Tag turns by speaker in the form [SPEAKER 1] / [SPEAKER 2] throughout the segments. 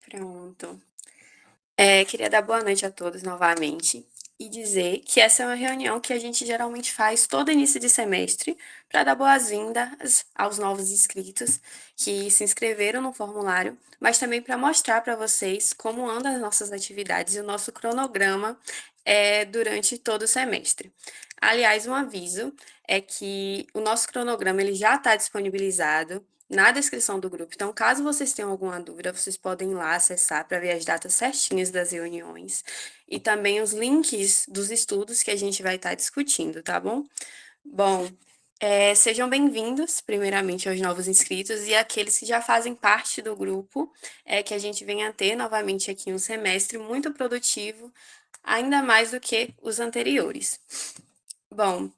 [SPEAKER 1] Pronto. Queria dar boa noite a todos novamente e dizer que essa é uma reunião que a gente geralmente faz todo início de semestre para dar boas-vindas aos novos inscritos que se inscreveram no formulário, mas também para mostrar para vocês como andam as nossas atividades e o nosso cronograma durante todo o semestre. Aliás, um aviso é que o nosso cronograma ele já está disponibilizado na descrição do grupo. Então, caso vocês tenham alguma dúvida, vocês podem ir lá acessar para ver as datas certinhas das reuniões e também os links dos estudos que a gente vai estar discutindo, tá bom? Bom, sejam bem-vindos, primeiramente, aos novos inscritos e àqueles que já fazem parte do grupo, que a gente venha a ter novamente aqui um semestre muito produtivo, ainda mais do que os anteriores. Bom,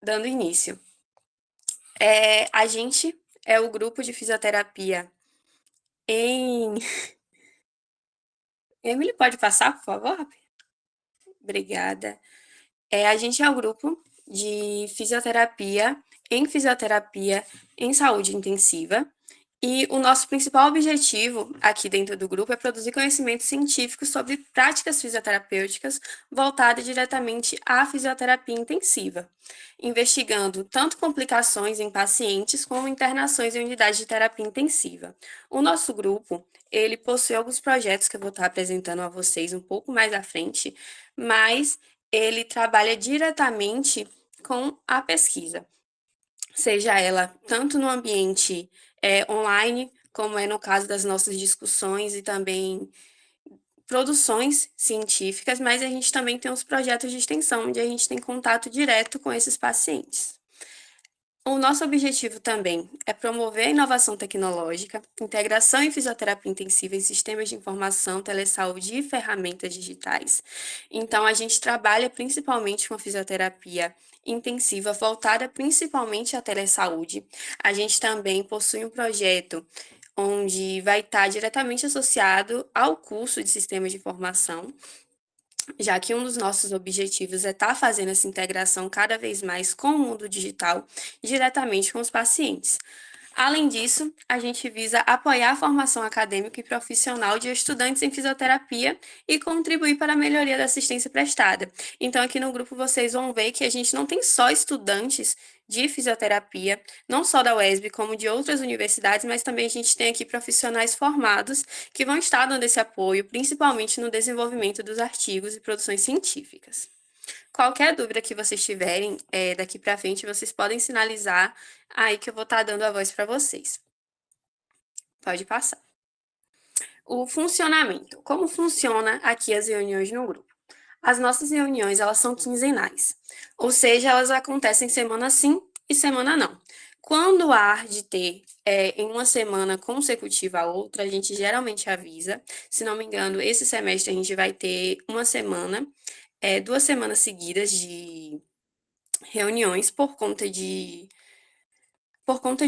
[SPEAKER 1] dando início. A gente é o grupo de fisioterapia em. Emily, pode passar, por favor? Obrigada. A gente é o grupo de fisioterapia em saúde intensiva. E o nosso principal objetivo aqui dentro do grupo é produzir conhecimento científico sobre práticas fisioterapêuticas voltadas diretamente à fisioterapia intensiva, investigando tanto complicações em pacientes como internações em unidades de terapia intensiva. O nosso grupo, ele possui alguns projetos que eu vou estar apresentando a vocês um pouco mais à frente, mas ele trabalha diretamente com a pesquisa, seja ela tanto no ambiente online, como é no caso das nossas discussões e também produções científicas, mas a gente também tem os projetos de extensão, onde a gente tem contato direto com esses pacientes. O nosso objetivo também é promover a inovação tecnológica, integração em fisioterapia intensiva em sistemas de informação, telesaúde e ferramentas digitais. Então, a gente trabalha principalmente com a fisioterapia intensiva, voltada principalmente à telesaúde. A gente também possui um projeto onde vai estar diretamente associado ao curso de sistemas de informação, já que um dos nossos objetivos é estar fazendo essa integração cada vez mais com o mundo digital, diretamente com os pacientes. Além disso, a gente visa apoiar a formação acadêmica e profissional de estudantes em fisioterapia e contribuir para a melhoria da assistência prestada. Então, aqui no grupo vocês vão ver que a gente não tem só estudantes de fisioterapia, não só da UESB, como de outras universidades, mas também a gente tem aqui profissionais formados que vão estar dando esse apoio, principalmente no desenvolvimento dos artigos e produções científicas. Qualquer dúvida que vocês tiverem daqui para frente, vocês podem sinalizar aí que eu vou estar dando a voz para vocês. Pode passar. O funcionamento. Como funciona aqui as reuniões no grupo? As nossas reuniões, elas são quinzenais, ou seja, elas acontecem semana sim e semana não. Quando há de ter em uma semana consecutiva a outra, a gente geralmente avisa. Se não me engano, esse semestre a gente vai ter uma semana, 2 semanas seguidas de reuniões por conta de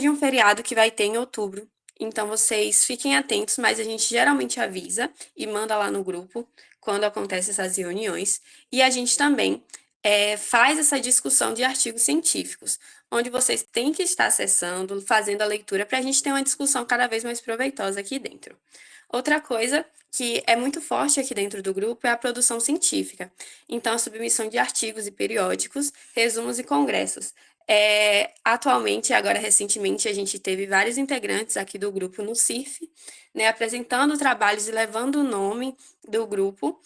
[SPEAKER 1] um feriado que vai ter em outubro. Então, vocês fiquem atentos, mas a gente geralmente avisa e manda lá no grupo quando acontecem essas reuniões. E a gente também faz essa discussão de artigos científicos, onde vocês têm que estar acessando, fazendo a leitura, para a gente ter uma discussão cada vez mais proveitosa aqui dentro. Outra coisa que é muito forte aqui dentro do grupo é a produção científica. Então, a submissão de artigos e periódicos, resumos e congressos. Atualmente, agora recentemente, a gente teve vários integrantes aqui do grupo no CIRF, né, apresentando trabalhos e levando o nome do grupo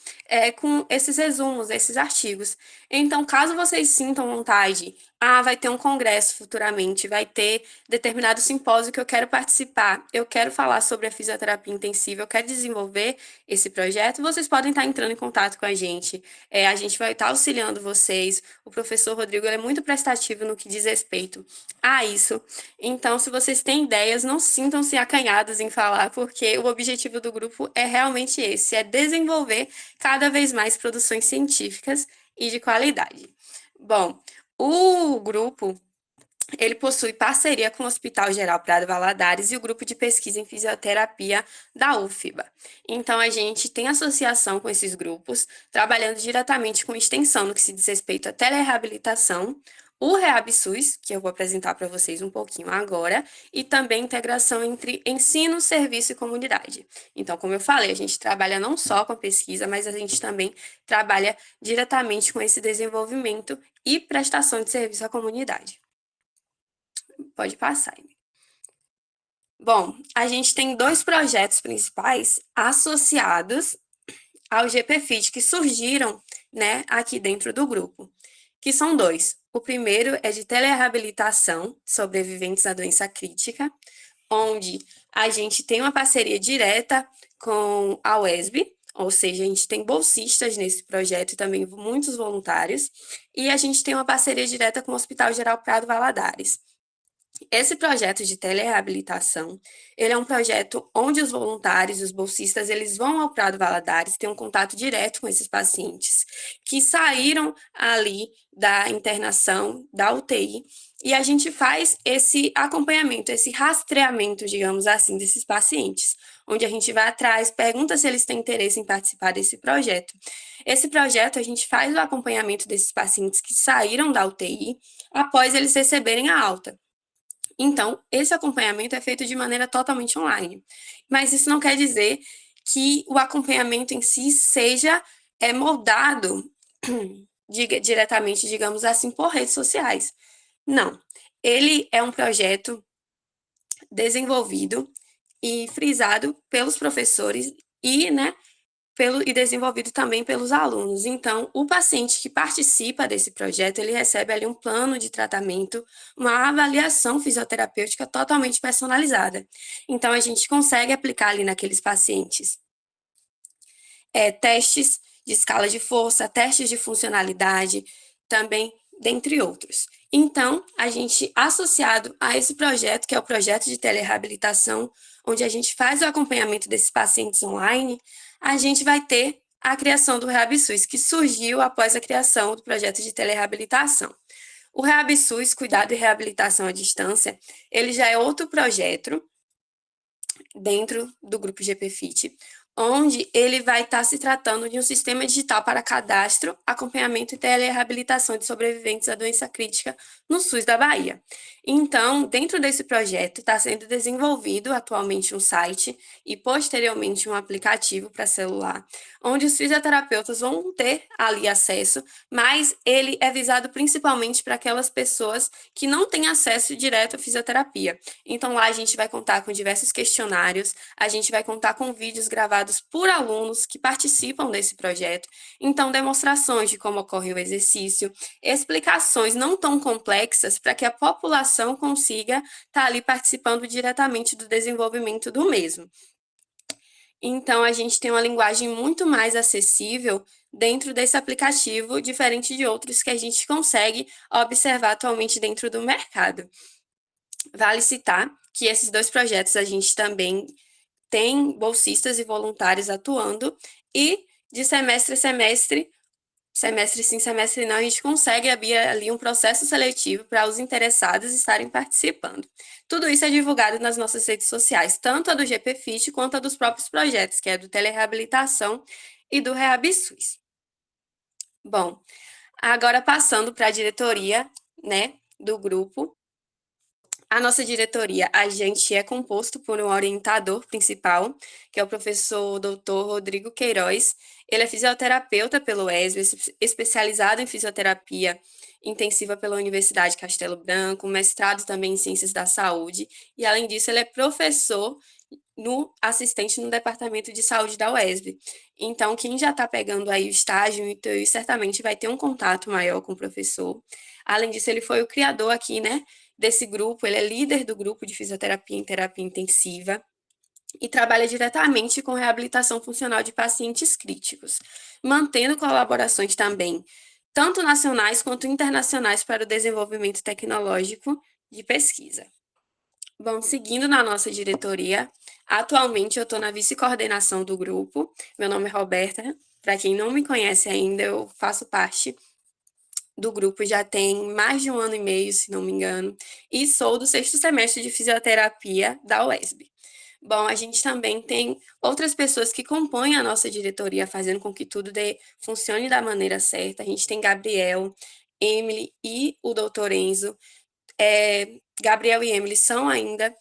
[SPEAKER 1] com esses resumos, esses artigos. Então, caso vocês sintam vontade, vai ter um congresso futuramente, vai ter determinado simpósio que eu quero participar, eu quero falar sobre a fisioterapia intensiva, eu quero desenvolver esse projeto, vocês podem estar entrando em contato com a gente. A gente vai estar auxiliando vocês. O professor Rodrigo é muito prestativo no que diz respeito a isso. Então, se vocês têm ideias, não sintam-se acanhados em falar, porque o objetivo do grupo é realmente esse, é desenvolver cada vez mais produções científicas e de qualidade. Bom, o grupo ele possui parceria com o Hospital Geral Prado Valadares e o Grupo de Pesquisa em Fisioterapia da UFBA. Então, a gente tem associação com esses grupos, trabalhando diretamente com extensão no que se diz respeito à telereabilitação, o ReabSUS, que eu vou apresentar para vocês um pouquinho agora, e também integração entre ensino, serviço e comunidade. Então, como eu falei, a gente trabalha não só com a pesquisa, mas a gente também trabalha diretamente com esse desenvolvimento e prestação de serviço à comunidade. Pode passar. Bom, a gente tem 2 projetos principais associados ao GPFIT que surgiram, né, aqui dentro do grupo, que são 2. O primeiro é de telereabilitação, sobreviventes à doença crítica, onde a gente tem uma parceria direta com a UESB, ou seja, a gente tem bolsistas nesse projeto e também muitos voluntários, e a gente tem uma parceria direta com o Hospital Geral Prado Valadares. Esse projeto de telereabilitação, ele é um projeto onde os voluntários, os bolsistas, eles vão ao Prado Valadares, têm um contato direto com esses pacientes que saíram ali da internação, da UTI, e a gente faz esse acompanhamento, esse rastreamento, digamos assim, desses pacientes, onde a gente vai atrás, pergunta se eles têm interesse em participar desse projeto. Esse projeto, a gente faz o acompanhamento desses pacientes que saíram da UTI após eles receberem a alta. Então, esse acompanhamento é feito de maneira totalmente online. Mas isso não quer dizer que o acompanhamento em si seja moldado diretamente, digamos assim, por redes sociais. Não. Ele é um projeto desenvolvido e frisado pelos professores e, né, e desenvolvido também pelos alunos. Então, o paciente que participa desse projeto, ele recebe ali um plano de tratamento, uma avaliação fisioterapêutica totalmente personalizada. Então, a gente consegue aplicar ali naqueles pacientes testes de escala de força, testes de funcionalidade, também, dentre outros. Então, a gente, associado a esse projeto, que é o projeto de telereabilitação, onde a gente faz o acompanhamento desses pacientes online, a gente vai ter a criação do ReabSUS, que surgiu após a criação do projeto de telereabilitação. O ReabSUS, Cuidado e Reabilitação à Distância, ele já é outro projeto dentro do grupo GPFIT, onde ele vai estar se tratando de um sistema digital para cadastro, acompanhamento e telereabilitação de sobreviventes à doença crítica no SUS da Bahia. Então, dentro desse projeto, está sendo desenvolvido atualmente um site e, posteriormente, um aplicativo para celular, onde os fisioterapeutas vão ter ali acesso, mas ele é visado principalmente para aquelas pessoas que não têm acesso direto à fisioterapia. Então, lá a gente vai contar com diversos questionários, a gente vai contar com vídeos gravados por alunos que participam desse projeto. Então, demonstrações de como ocorre o exercício, explicações não tão complexas para que a população consiga estar ali participando diretamente do desenvolvimento do mesmo. Então, a gente tem uma linguagem muito mais acessível dentro desse aplicativo, diferente de outros que a gente consegue observar atualmente dentro do mercado. Vale citar que esses 2 projetos a gente também tem bolsistas e voluntários atuando, e de semestre a semestre, semestre sim, semestre não, a gente consegue abrir ali um processo seletivo para os interessados estarem participando. Tudo isso é divulgado nas nossas redes sociais, tanto a do GPFIT quanto a dos próprios projetos, que é do Telereabilitação e do ReabSUS. Bom, agora passando para a diretoria, né, do grupo. A nossa diretoria, a gente é composto por um orientador principal, que é o professor Dr. Rodrigo Queiroz. Ele é fisioterapeuta pelo ESB, especializado em fisioterapia intensiva pela Universidade Castelo Branco, mestrado também em Ciências da Saúde, e além disso ele é professor assistente no Departamento de Saúde da UESB. Então, quem já está pegando aí o estágio, então, certamente vai ter um contato maior com o professor. Além disso, ele foi o criador aqui, né, desse grupo, ele é líder do grupo de fisioterapia em terapia intensiva e trabalha diretamente com reabilitação funcional de pacientes críticos, mantendo colaborações também, tanto nacionais quanto internacionais, para o desenvolvimento tecnológico de pesquisa. Bom, seguindo na nossa diretoria, atualmente eu estou na vice-coordenação do grupo, meu nome é Roberta, para quem não me conhece ainda, eu faço parte do grupo já tem mais de 1 ano e meio, se não me engano, e sou do 6º semestre de fisioterapia da UESB. Bom, a gente também tem outras pessoas que compõem a nossa diretoria, fazendo com que tudo funcione da maneira certa. A gente tem Gabriel, Emily e o doutor Enzo. Gabriel e Emily são ainda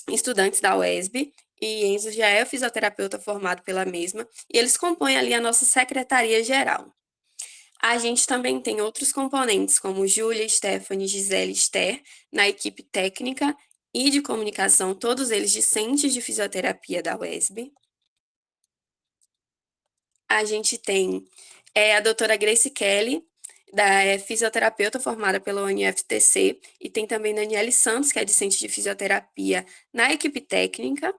[SPEAKER 1] estudantes da UESB, e Enzo já é fisioterapeuta formado pela mesma, e eles compõem ali a nossa secretaria-geral. A gente também tem outros componentes, como Júlia, Stephanie, Gisele e Esther, na equipe técnica e de comunicação, todos eles discentes de fisioterapia da UESB. A gente tem a doutora Grace Kelly, fisioterapeuta formada pela UniFTC, e tem também Daniele Santos, que é discente de fisioterapia na equipe técnica.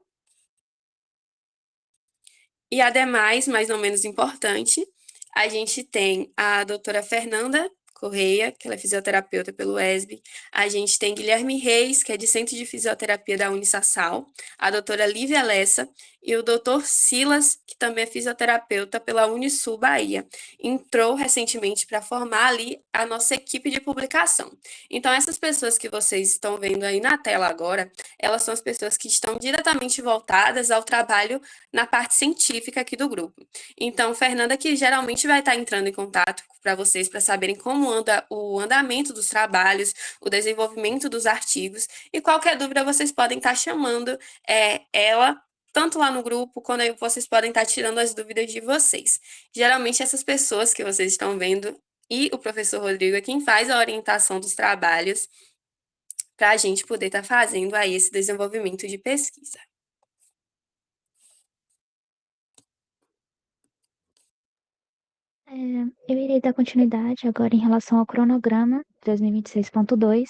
[SPEAKER 1] E ademais, mais ou menos importante, a gente tem a doutora Fernanda Correia, que ela é fisioterapeuta pelo ESB. A gente tem Guilherme Reis, que é discente de fisioterapia da Unisassal. A doutora Lívia Lessa e o doutor Silas, que também é fisioterapeuta pela Unisul Bahia. Entrou recentemente para formar ali a nossa equipe de publicação. Então, essas pessoas que vocês estão vendo aí na tela agora, elas são as pessoas que estão diretamente voltadas ao trabalho na parte científica aqui do grupo. Então, Fernanda, que geralmente vai estar entrando em contato para vocês para saberem como anda o andamento dos trabalhos, o desenvolvimento dos artigos, e qualquer dúvida vocês podem estar chamando ela, tanto lá no grupo, quando aí vocês podem estar tirando as dúvidas de vocês. Geralmente, essas pessoas que vocês estão vendo e o professor Rodrigo é quem faz a orientação dos trabalhos para a gente poder estar fazendo aí esse desenvolvimento de pesquisa.
[SPEAKER 2] Eu irei dar continuidade agora em relação ao cronograma 2026.2.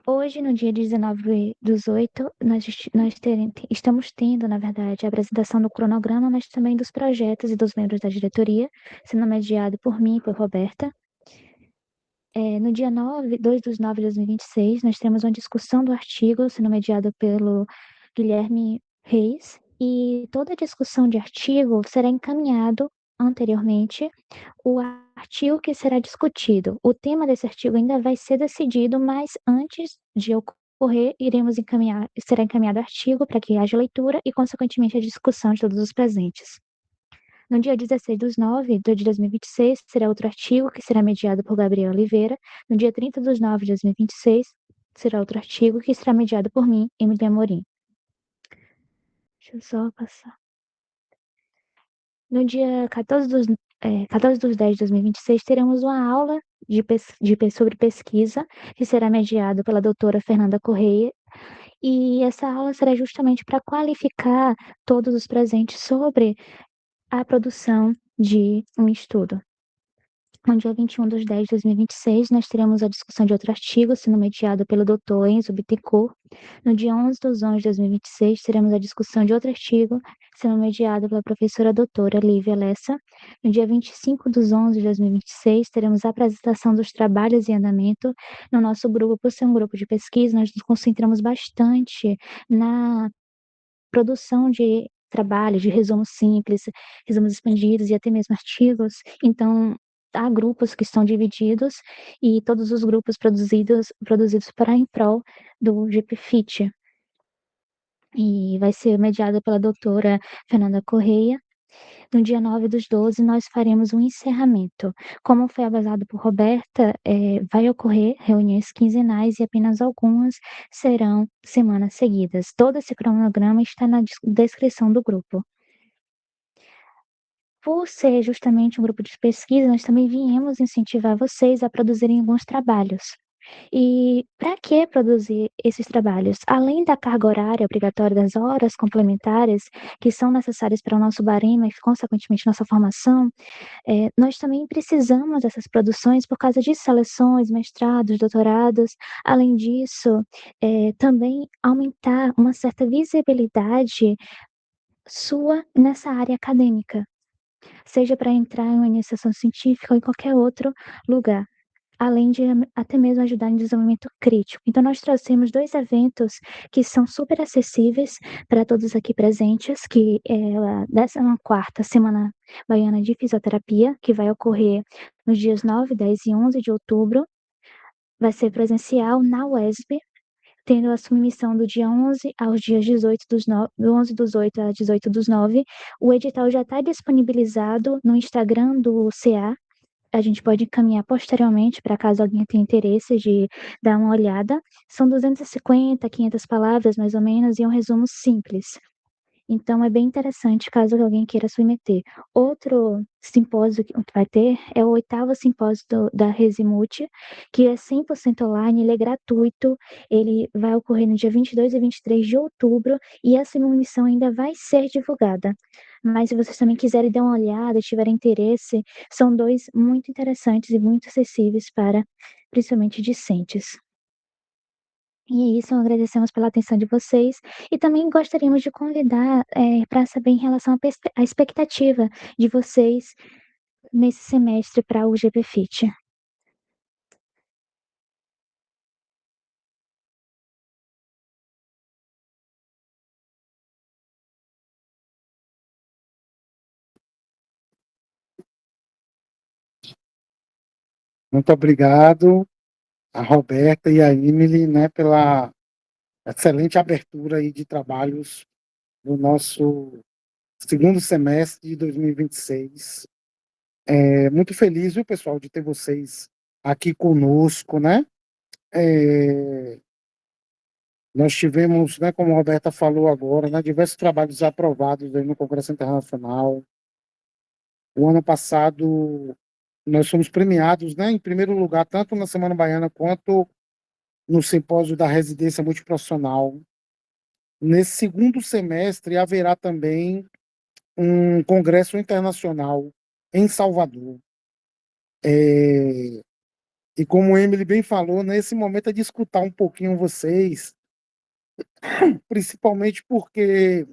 [SPEAKER 2] Hoje, no dia 19/8, estamos tendo, na verdade, a apresentação do cronograma, mas também dos projetos e dos membros da diretoria, sendo mediado por mim e por Roberta. No dia 2/9/2026, nós teremos uma discussão do artigo, sendo mediado pelo Guilherme Reis, e toda a discussão de artigo será encaminhado anteriormente o artigo que será discutido. O tema desse artigo ainda vai ser decidido, mas antes de ocorrer, será encaminhado o artigo para que haja leitura e, consequentemente, a discussão de todos os presentes. No dia 16/9 de 2026, será outro artigo que será mediado por Gabriel Oliveira. No dia 30/9 de 2026, será outro artigo que será mediado por mim, Emily Amorim. Deixa eu só passar. No dia 14/10 de 2026, teremos uma aula sobre pesquisa, que será mediada pela doutora Fernanda Correia, e essa aula será justamente para qualificar todos os presentes sobre a produção de um estudo. No dia 21/10 de 2026, nós teremos a discussão de outro artigo, sendo mediado pelo doutor Enzo Bittencourt. No dia 11/11 de 2026, teremos a discussão de outro artigo, sendo mediado pela professora doutora Lívia Lessa. No dia 25/11 de 2026, teremos a apresentação dos trabalhos em andamento. No nosso grupo, por ser um grupo de pesquisa, nós nos concentramos bastante na produção de trabalhos, de resumos simples, resumos expandidos e até mesmo artigos. Então, há grupos que estão divididos e todos os grupos produzidos para em prol do GPFIT. E vai ser mediada pela doutora Fernanda Correia. No dia 9/12, nós faremos um encerramento. Como foi avisado por Roberta, vai ocorrer reuniões quinzenais e apenas algumas serão semanas seguidas. Todo esse cronograma está na descrição do grupo. Por ser justamente um grupo de pesquisa, nós também viemos incentivar vocês a produzirem alguns trabalhos. E para que produzir esses trabalhos? Além da carga horária obrigatória das horas complementares que são necessárias para o nosso barema e, consequentemente, nossa formação, nós também precisamos dessas produções por causa de seleções, mestrados, doutorados. Além disso, também aumentar uma certa visibilidade sua nessa área acadêmica, seja para entrar em uma iniciação científica ou em qualquer outro lugar, além de até mesmo ajudar em desenvolvimento crítico. Então, nós trouxemos 2 eventos que são super acessíveis para todos aqui presentes, que é a 14ª Semana Baiana de Fisioterapia, que vai ocorrer nos dias 9, 10 e 11 de outubro. Vai ser presencial na UESB, tendo a submissão do dia 11 aos dias 11/8 a 18/9. O edital já está disponibilizado no Instagram do CA, a gente pode encaminhar posteriormente para caso alguém tenha interesse de dar uma olhada. São 250, 500 palavras, mais ou menos, e um resumo simples. Então é bem interessante caso alguém queira submeter. Outro simpósio que vai ter é o 8º simpósio da Resimute, que é 100% online, ele é gratuito, ele vai ocorrer no dia 22 e 23 de outubro, e a submissão ainda vai ser divulgada. Mas se vocês também quiserem dar uma olhada, tiverem interesse, são dois muito interessantes e muito acessíveis para, principalmente, discentes. E é isso, agradecemos pela atenção de vocês e também gostaríamos de convidar, para saber em relação à expectativa de vocês nesse semestre para o GPFIT.
[SPEAKER 3] Muito obrigado a Roberta e a Emily, né, pela excelente abertura aí de trabalhos no nosso segundo semestre de 2026. Muito feliz, viu, pessoal, de ter vocês aqui conosco, né? Nós tivemos, né, como a Roberta falou agora, né, diversos trabalhos aprovados aí no Congresso Internacional. O ano passado, nós fomos premiados, né, em primeiro lugar, tanto na Semana Baiana quanto no Simpósio da Residência Multiprofissional. Nesse segundo semestre, haverá também um congresso internacional em Salvador. E como o Emily bem falou, nesse momento é de escutar um pouquinho vocês, principalmente porque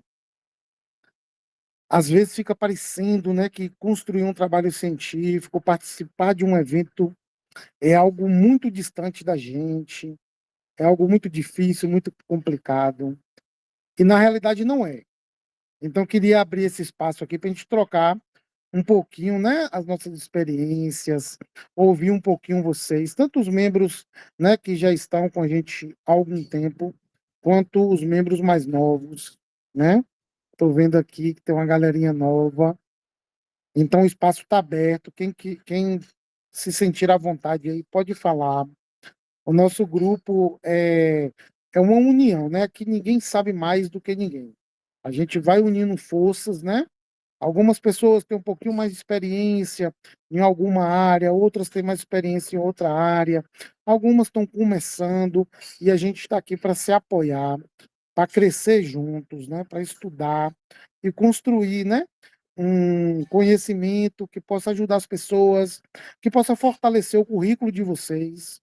[SPEAKER 3] às vezes fica parecendo, né, que construir um trabalho científico, participar de um evento é algo muito distante da gente, é algo muito difícil, muito complicado. E na realidade não é. Então, queria abrir esse espaço aqui para a gente trocar um pouquinho, né, as nossas experiências, ouvir um pouquinho vocês, tanto os membros, né, que já estão com a gente há algum tempo, quanto os membros mais novos, né? Estou vendo aqui que tem uma galerinha nova. Então, o espaço está aberto. Quem se sentir à vontade aí pode falar. O nosso grupo é uma união, né? Que ninguém sabe mais do que ninguém. A gente vai unindo forças, né? Algumas pessoas têm um pouquinho mais de experiência em alguma área, outras têm mais experiência em outra área, algumas estão começando e a gente está aqui para se apoiar, para crescer juntos, né? Para estudar e construir, né? Um conhecimento que possa ajudar as pessoas, que possa fortalecer o currículo de vocês,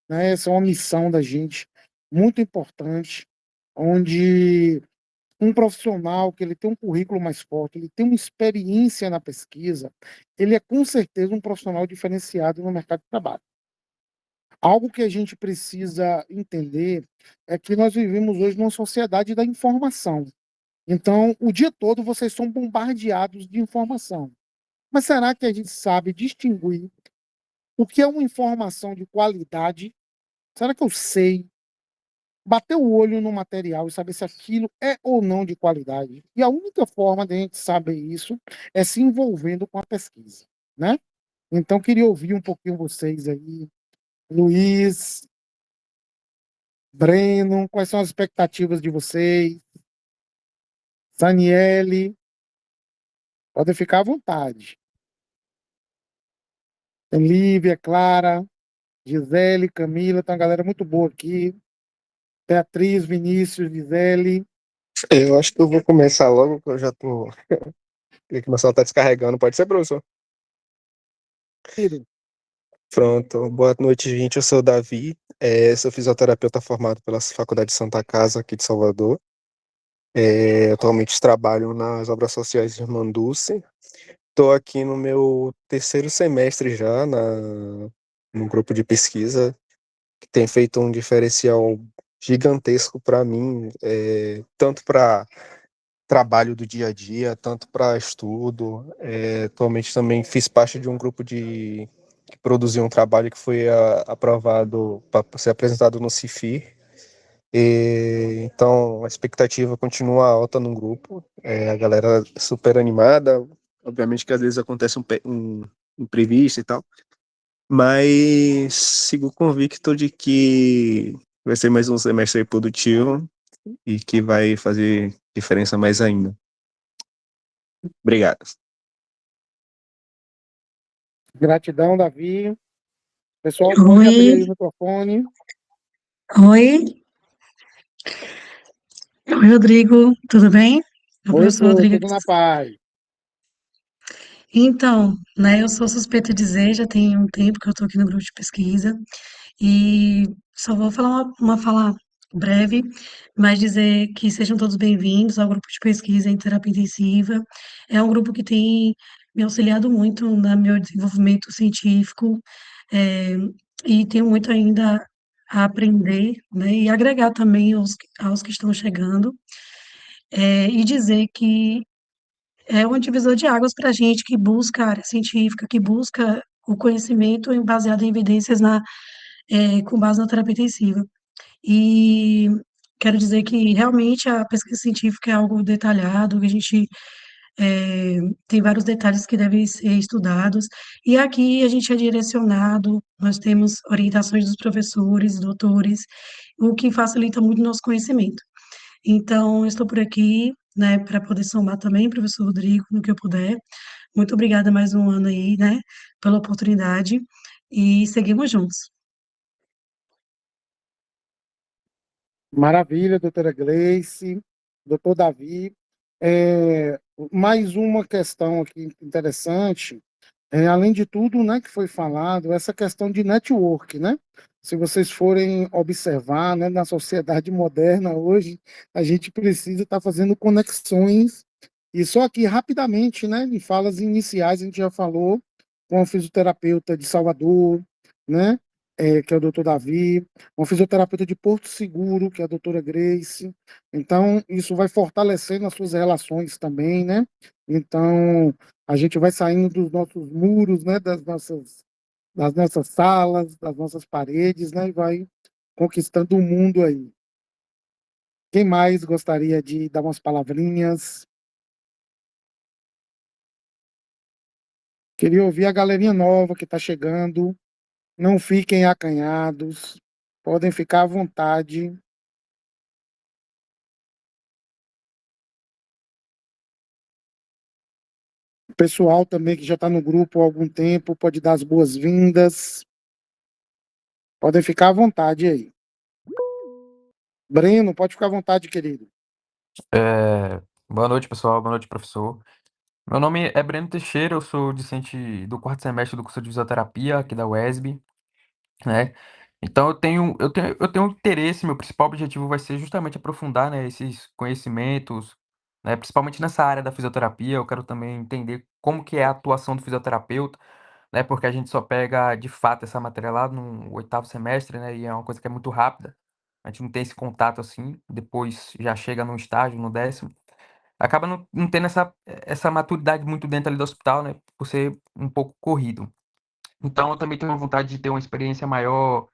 [SPEAKER 3] né? Essa é uma missão da gente muito importante, onde um profissional que ele tem um currículo mais forte, ele tem uma experiência na pesquisa, ele é com certeza um profissional diferenciado no mercado de trabalho. Algo que a gente precisa entender é que nós vivemos hoje numa sociedade da informação. Então, o dia todo vocês são bombardeados de informação. Mas será que a gente sabe distinguir o que é uma informação de qualidade? Será que eu sei bater o olho no material e saber se aquilo é ou não de qualidade? E a única forma de a gente saber isso é se envolvendo com a pesquisa, né? Então, queria ouvir um pouquinho vocês aí. Luiz, Breno, quais são as expectativas de vocês? Daniele, podem ficar à vontade. Tem Lívia, Clara, Gisele, Camila, tem uma galera muito boa aqui. Beatriz, Vinícius, Gisele.
[SPEAKER 4] Eu acho que eu vou começar logo, que eu já tô. Que meu celular tá descarregando. Pode ser, professor?
[SPEAKER 3] Querido,
[SPEAKER 4] Pronto. Boa noite, gente. Eu sou o Davi. Sou fisioterapeuta formado pela Faculdade Santa Casa, aqui de Salvador. Atualmente trabalho nas obras sociais de Irmã Dulce. Estou aqui no meu terceiro semestre já no grupo de pesquisa, que tem feito um diferencial gigantesco para mim, tanto para trabalho do dia a dia, tanto para estudo. Atualmente também fiz parte de um grupo que produziu um trabalho que foi aprovado para ser apresentado no CIFIR. Então a expectativa continua alta no grupo, a galera super animada. Obviamente que às vezes acontece um imprevisto e tal, mas sigo convicto de que vai ser mais um semestre produtivo e que vai fazer diferença mais ainda. Obrigado.
[SPEAKER 3] Gratidão, Davi. Pessoal, pode abrir aí o microfone.
[SPEAKER 5] Oi, oi, Rodrigo, tudo bem? O
[SPEAKER 3] Oi,
[SPEAKER 5] professor Rodrigo
[SPEAKER 3] tudo
[SPEAKER 5] aqui.
[SPEAKER 3] na paz.
[SPEAKER 5] Então, né, eu sou suspeita de dizer, já tem um tempo que eu estou aqui no grupo de pesquisa e só vou falar uma fala breve, mas dizer que sejam todos bem-vindos ao grupo de pesquisa em terapia intensiva. É um grupo que tem me auxiliado muito no meu desenvolvimento científico, eh, e tenho muito ainda a aprender, né, e agregar também aos que estão chegando. E dizer que é um divisor de águas para a gente que busca a área científica, que busca o conhecimento baseado em evidências com base na terapia intensiva. E quero dizer que realmente a pesquisa científica é algo detalhado, que a gente tem vários detalhes que devem ser estudados, e aqui a gente é direcionado, nós temos orientações dos professores, doutores, o que facilita muito o nosso conhecimento. Então, eu estou por aqui, né, para poder somar também, professor Rodrigo, no que eu puder. Muito obrigada mais um ano aí, né, pela oportunidade, e seguimos juntos.
[SPEAKER 3] Maravilha, doutora Gleice, doutor Davi. É, mais uma questão aqui interessante, além de tudo, né, que foi falado, essa questão de network, né? Se vocês forem observar, né, na sociedade moderna hoje, a gente precisa estar fazendo conexões, e só aqui rapidamente, né, em falas iniciais, a gente já falou com a fisioterapeuta de Salvador, né, que é o doutor Davi, uma fisioterapeuta de Porto Seguro, que é a doutora Grace. Então, isso vai fortalecendo as suas relações também, né? Então, a gente vai saindo dos nossos muros, né? Das nossas salas, das nossas paredes, né? E vai conquistando o mundo aí. Quem mais gostaria de dar umas palavrinhas? Queria ouvir a galerinha nova que está chegando. Não fiquem acanhados. Podem ficar à vontade. O pessoal também que já está no grupo há algum tempo pode dar as boas-vindas. Podem ficar à vontade aí. Breno, pode ficar à vontade, querido.
[SPEAKER 6] Boa noite, pessoal. Boa noite, professor. Meu nome é Breno Teixeira, eu sou discente do quarto semestre do curso de fisioterapia aqui da UESB, né? Então eu tenho um interesse, meu principal objetivo vai ser justamente aprofundar, né, esses conhecimentos, né, principalmente nessa área da fisioterapia. Eu quero também entender como que é a atuação do fisioterapeuta, né, porque a gente só pega de fato essa matéria lá no oitavo semestre, né, e é uma coisa que é muito rápida. A gente não tem esse contato assim, depois já chega no estágio, no décimo. Acaba não tendo essa maturidade muito dentro ali do hospital, né, por ser um pouco corrido. Então eu também tenho uma vontade de ter uma experiência maior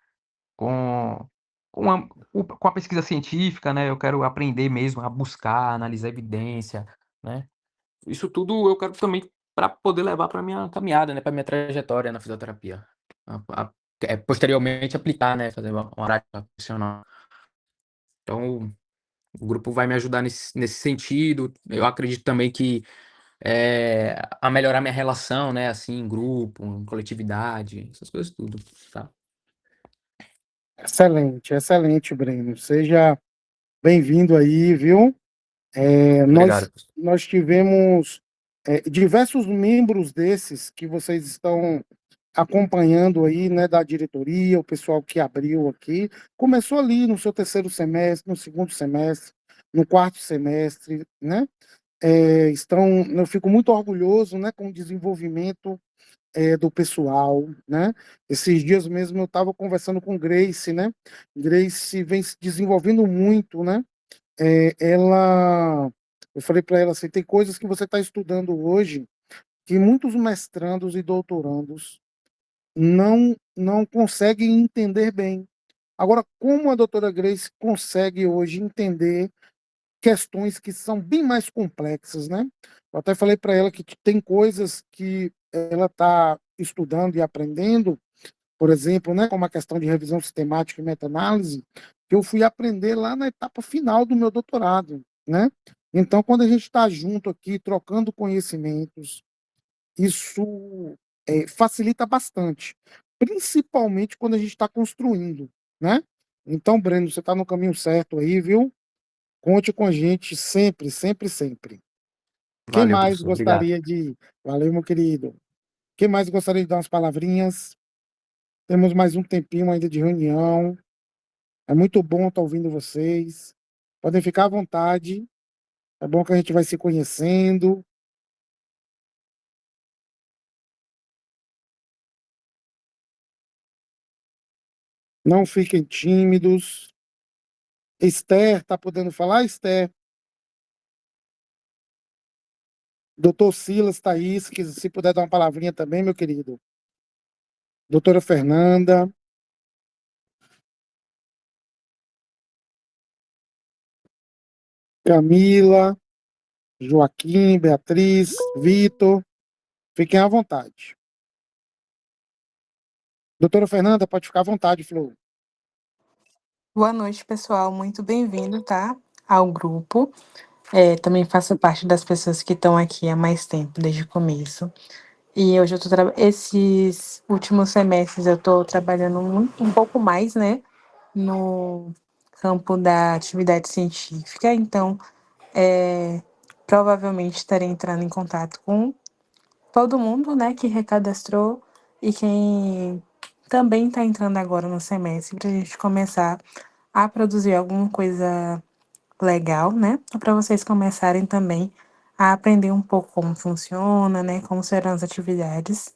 [SPEAKER 6] com com a pesquisa científica, né, eu quero aprender mesmo a buscar, analisar evidência, né. Isso tudo eu quero também para poder levar para minha caminhada, né, para minha trajetória na fisioterapia. Posteriormente aplicar, né, fazer uma prática profissional. Então, o grupo vai me ajudar nesse sentido. Eu acredito também que a melhorar minha relação, né, assim, em grupo, em coletividade, essas coisas tudo, tá?
[SPEAKER 3] Excelente, excelente, Breno. Seja bem-vindo aí, viu?
[SPEAKER 6] Obrigado.
[SPEAKER 3] Nós tivemos diversos membros desses que vocês estão acompanhando aí, né, da diretoria, o pessoal que abriu aqui. Começou ali no seu terceiro semestre, no segundo semestre, no quarto semestre, né? Eu fico muito orgulhoso, né, com o desenvolvimento do pessoal, né? Esses dias mesmo eu estava conversando com Grace, né? Grace vem se desenvolvendo muito, né? Eu falei para ela assim, tem coisas que você está estudando hoje que muitos mestrandos e doutorandos não conseguem entender bem. Agora, como a doutora Grace consegue hoje entender questões que são bem mais complexas, né? Eu até falei para ela que tem coisas que ela está estudando e aprendendo por exemplo, né, como a questão de revisão sistemática e meta-análise, que eu fui aprender lá na etapa final do meu doutorado, né? Então, quando a gente está junto aqui, trocando conhecimentos, isso facilita bastante, principalmente quando a gente está construindo, né? Então, Breno, você está no caminho certo aí, viu? Conte com a gente sempre, sempre, sempre. Quem
[SPEAKER 6] Valeu,
[SPEAKER 3] mais
[SPEAKER 6] professor. Obrigado.
[SPEAKER 3] gostaria de... Valeu, meu querido. Quem mais gostaria de dar umas palavrinhas? Temos mais um tempinho ainda de reunião. É muito bom estar ouvindo vocês. Podem ficar à vontade. É bom que a gente vai se conhecendo. Não fiquem tímidos. Esther, está podendo falar, Esther? Doutor Silas está aí, se puder dar uma palavrinha também, meu querido. Doutora Fernanda. Camila, Joaquim, Beatriz, Vitor. Fiquem à vontade. Doutora Fernanda, pode ficar à vontade, Flor.
[SPEAKER 7] Boa noite, pessoal. Muito bem-vindo, tá? Ao grupo. Também faço parte das pessoas que estão aqui há mais tempo, desde o começo. E hoje esses últimos semestres eu estou trabalhando um pouco mais, né? No campo da atividade científica. Então, provavelmente estarei entrando em contato com todo mundo, né, que recadastrou e quem também está entrando agora no semestre para a gente começar a produzir alguma coisa legal, né? Para vocês começarem também a aprender um pouco como funciona, né? Como serão as atividades.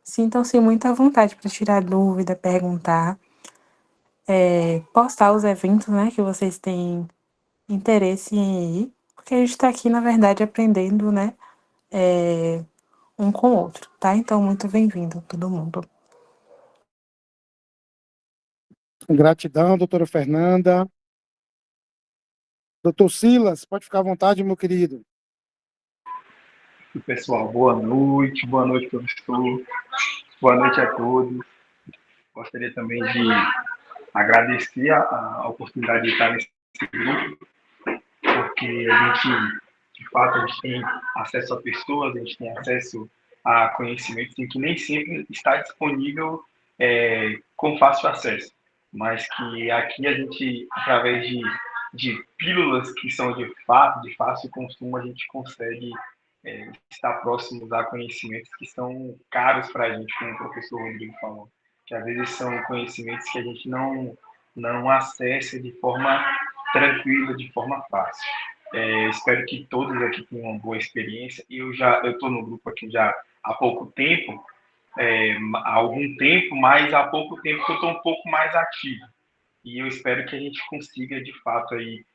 [SPEAKER 7] Sintam-se muito à vontade para tirar dúvida, perguntar, postar os eventos, né? Que vocês têm interesse em ir, porque a gente está aqui, na verdade, aprendendo, né? Um com o outro, tá? Então, muito bem-vindo, todo mundo.
[SPEAKER 3] Gratidão, doutora Fernanda. Doutor Silas, pode ficar à vontade, meu querido.
[SPEAKER 8] Pessoal, boa noite, professor, boa noite a todos. Gostaria também de agradecer a oportunidade de estar nesse grupo, porque a gente, de fato, a gente tem acesso a pessoas, a gente tem acesso a conhecimentos em que nem sempre está disponível com fácil acesso, mas que aqui a gente, através de pílulas que são de fato, de fácil consumo, a gente consegue estar próximos a conhecimentos que são caros para a gente, como o professor Rodrigo falou, que às vezes são conhecimentos que a gente não acessa de forma tranquila, de forma fácil. Espero que todos aqui tenham uma boa experiência. Eu estou no grupo aqui já há pouco tempo, há algum tempo, mas há pouco tempo que eu estou um pouco mais ativo. E eu espero que a gente consiga, de fato, aí,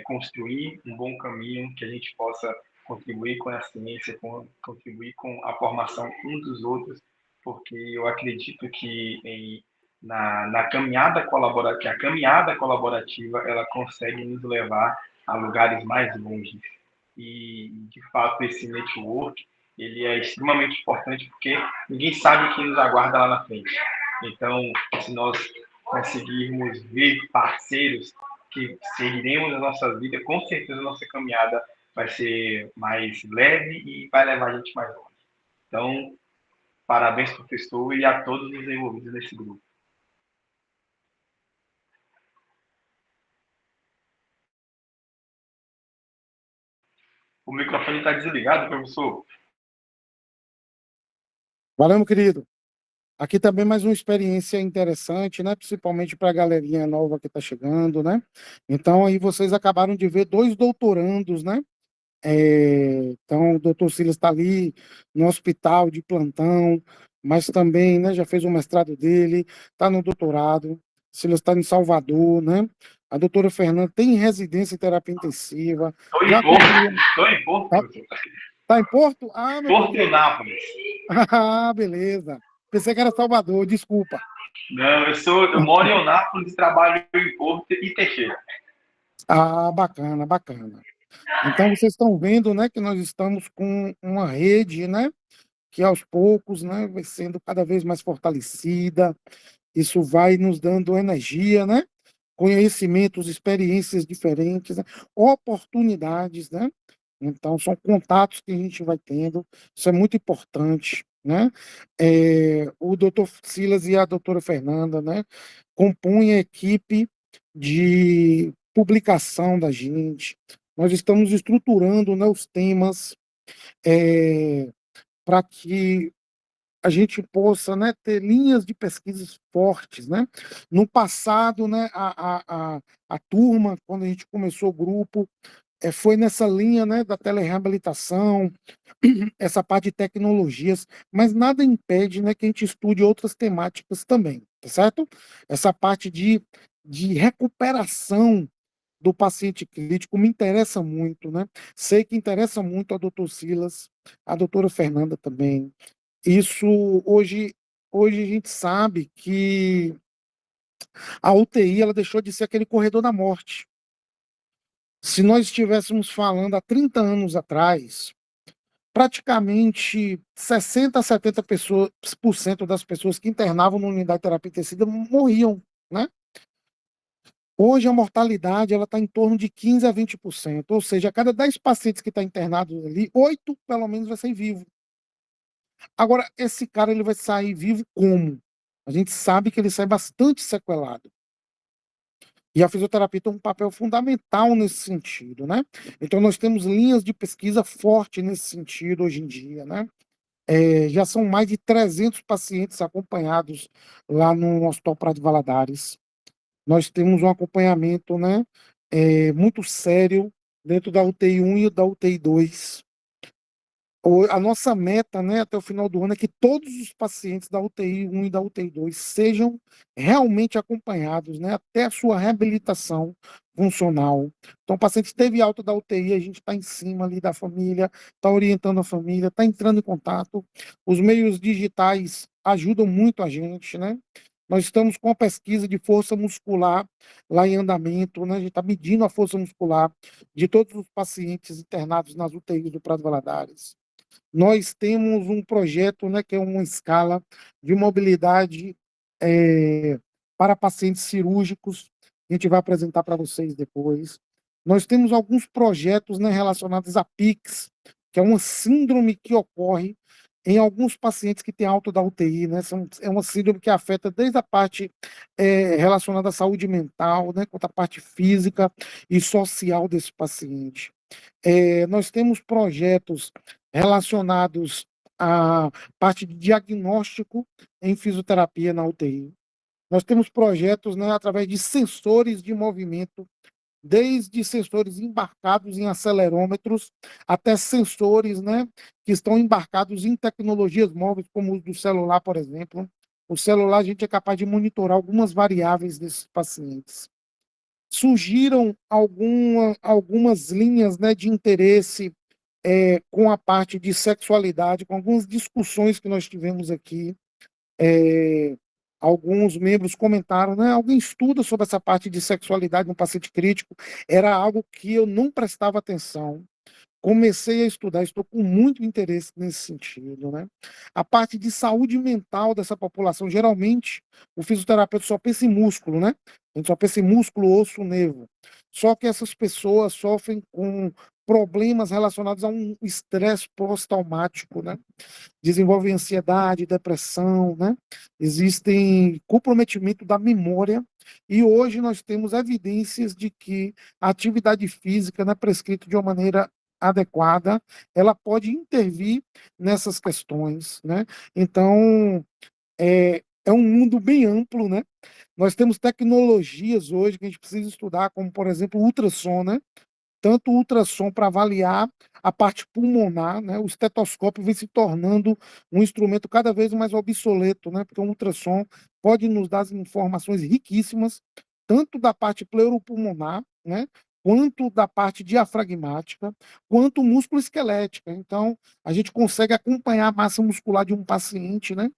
[SPEAKER 8] construir um bom caminho, que a gente possa contribuir com a ciência, contribuir com a formação uns dos outros, porque eu acredito que na caminhada colaborativa, que a caminhada colaborativa ela consegue nos levar a lugares mais longe. E, de fato, esse network ele é extremamente importante porque ninguém sabe o que nos aguarda lá na frente. Então, se nós conseguirmos ver parceiros que seguiremos a nossa vida, com certeza a nossa caminhada vai ser mais leve e vai levar a gente mais longe. Então, parabéns, professor, e a todos os envolvidos nesse grupo. O microfone está desligado, professor.
[SPEAKER 3] Valeu, meu querido. Aqui também mais uma experiência interessante, né? Principalmente para a galerinha nova que está chegando, né? Então, aí vocês acabaram de ver 2 doutorandos, né? Então, o doutor Silas está ali no hospital de plantão, mas também, né, já fez o mestrado dele, está no doutorado. Silas está em Salvador, né? A doutora Fernanda tem residência em terapia intensiva.
[SPEAKER 8] Estou em Porto, professor.
[SPEAKER 3] Está em Porto? Ah, meu
[SPEAKER 8] Porto
[SPEAKER 3] querido.
[SPEAKER 8] Nápoles.
[SPEAKER 3] Ah, beleza. Pensei que era Salvador, desculpa.
[SPEAKER 8] Não, eu moro em Eunápolis, trabalho em Porto e Teixeira.
[SPEAKER 3] Ah, bacana, bacana. Então, vocês estão vendo, né, que nós estamos com uma rede, né, que aos poucos, né, vai sendo cada vez mais fortalecida. Isso vai nos dando energia, né? Conhecimentos, experiências diferentes, né? Oportunidades, né? Então, são contatos que a gente vai tendo, isso é muito importante, né? O doutor Silas e a doutora Fernanda, né, compõem a equipe de publicação da gente. Nós estamos estruturando, né, os temas para que a gente possa, né, ter linhas de pesquisas fortes, né? No passado, né, a turma, quando a gente começou o grupo, foi nessa linha, né, da telereabilitação, essa parte de tecnologias, mas nada impede, né, que a gente estude outras temáticas também, tá certo? Essa parte de recuperação do paciente crítico me interessa muito, né? Sei que interessa muito ao doutor Silas, a doutora Fernanda também. Isso hoje a gente sabe que a UTI ela deixou de ser aquele corredor da morte. Se nós estivéssemos falando há 30 anos atrás, praticamente 60 a 70% das pessoas que internavam na unidade de terapia intensiva morriam, né? Hoje a mortalidade ela está em torno de 15 a 20%, ou seja, a cada 10 pacientes que está internado ali, 8 pelo menos vai sair vivo. Agora, esse cara ele vai sair vivo como? A gente sabe que ele sai bastante sequelado. E a fisioterapia tem um papel fundamental nesse sentido, né? Então, nós temos linhas de pesquisa forte nesse sentido hoje em dia, né? Já são mais de 300 pacientes acompanhados lá no Hospital Prado Valadares. Nós temos um acompanhamento, né, muito sério dentro da UTI 1 e da UTI 2. A nossa meta, né, até o final do ano é que todos os pacientes da UTI 1 e da UTI 2 sejam realmente acompanhados, né, até a sua reabilitação funcional. Então, o paciente teve alta da UTI, a gente está em cima ali da família, está orientando a família, está entrando em contato. Os meios digitais ajudam muito a gente, né? Nós estamos com a pesquisa de força muscular lá em andamento, né? A gente está medindo a força muscular de todos os pacientes internados nas UTIs do Prado Valadares. Nós temos um projeto, né, que é uma escala de mobilidade para pacientes cirúrgicos, a gente vai apresentar para vocês depois. Nós temos alguns projetos, né, relacionados à PIX, que é uma síndrome que ocorre em alguns pacientes que têm alta da UTI, né? É uma síndrome que afeta desde a parte relacionada à saúde mental, né, quanto à parte física e social desse paciente. Nós temos projetos relacionados à parte de diagnóstico em fisioterapia na UTI. Nós temos projetos, né, através de sensores de movimento, desde sensores embarcados em acelerômetros até sensores, né, que estão embarcados em tecnologias móveis, como o do celular, por exemplo. O celular a gente é capaz de monitorar algumas variáveis desses pacientes. Surgiram algumas linhas, né, de interesse com a parte de sexualidade, com algumas discussões que nós tivemos aqui. Alguns membros comentaram, né? Alguém estuda sobre essa parte de sexualidade no paciente crítico? Era algo que eu não prestava atenção. Comecei a estudar, estou com muito interesse nesse sentido, né? A parte de saúde mental dessa população, geralmente, o fisioterapeuta só pensa em músculo, né? A gente só pensa em músculo, osso, nervo. Só que essas pessoas sofrem com problemas relacionados a um estresse pós-traumático, né? Desenvolvem ansiedade, depressão, né? Existem comprometimento da memória, e hoje nós temos evidências de que a atividade física, né, prescrita de uma maneira adequada, ela pode intervir nessas questões, né? Então, é um mundo bem amplo, né? Nós temos tecnologias hoje que a gente precisa estudar, como, por exemplo, o ultrassom, né? Tanto o ultrassom para avaliar a parte pulmonar, né? O estetoscópio vem se tornando um instrumento cada vez mais obsoleto, né? Porque o ultrassom pode nos dar informações riquíssimas, tanto da parte pleuropulmonar, né? Quanto da parte diafragmática, quanto músculo esquelética. Então, a gente consegue acompanhar a massa muscular de um paciente, né?